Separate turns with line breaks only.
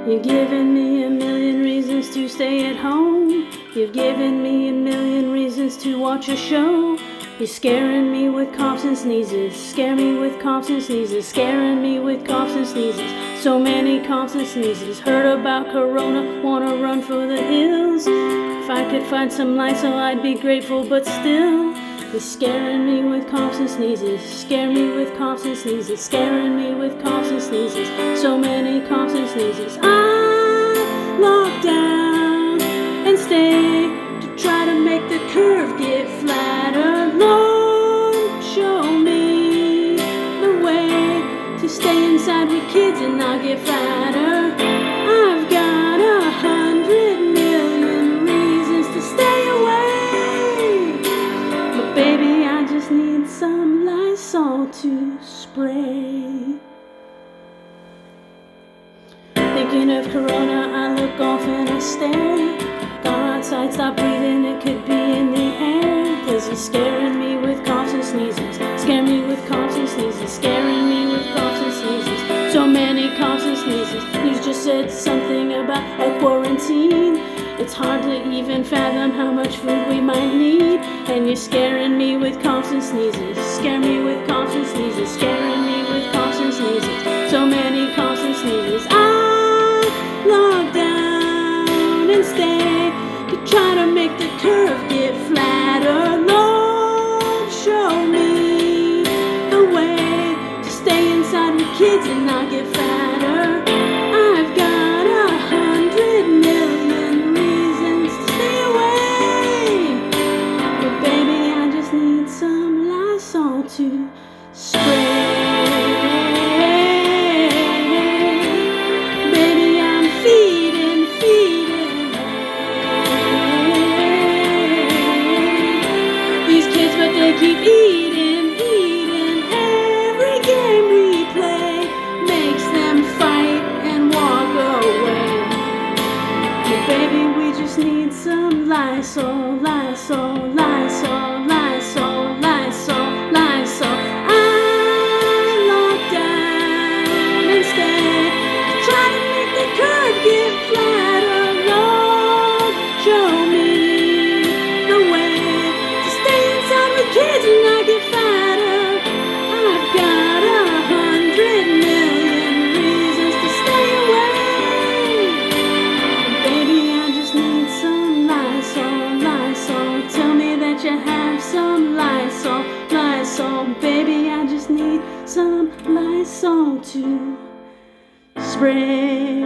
You've given me a million reasons to stay at home. You've given me a million reasons to watch a show. You're scaring me with coughs and sneezes. Scare me with coughs and sneezes. Scaring me with coughs and sneezes. So many coughs and sneezes. Heard about corona, wanna run for the hills. If I could find some Lysol, I'd be grateful, but still you're scaring me with coughs and sneezes. Scare me with coughs and sneezes. Scaring me with coughs and sneezes. So many coughs and sneezes. I lock down and stay to try to make the curve get flatter. Lord, show me the way to stay inside with kids and not get fatter. I've got 100 million reasons to stay away, but baby, I just need some Lysol to spray. Thinking of corona, I look off and I stare. Gone outside, stop breathing, it could be in the air. Cause you're scaring me with coughs and sneezes. Scare me with coughs and sneezes. Scaring me with coughs and sneezes. So many coughs and sneezes. You just said something about a quarantine. It's hard to even fathom how much food we might need. And you're scaring me with coughs and sneezes. Scare me with coughs and sneezes. Scaring me with coughs and sneezes. So many coughs and sneezes. I log down and stay to try to make the curve get flatter. Lord, show me the way to stay inside with kids and not get fatter. I've got 100 million reasons to stay away, but baby, I just need some Lysol to spray. Baby, I'm feeding. These kids, but they keep eating. Every game we play makes them fight and walk away. But baby, we just need some Lysol, Lysol, Lysol, Lysol, Lysol, Lysol. I lock down and stay, try to make the curve get flatter. Lord, show me the way to stay inside with kids and not get fatter. I've got 100 million reasons to stay away, baby, I just need some Lysol, Lysol. Tell me that you have some Lysol, Lysol. Baby, I just need some Lysol to spray.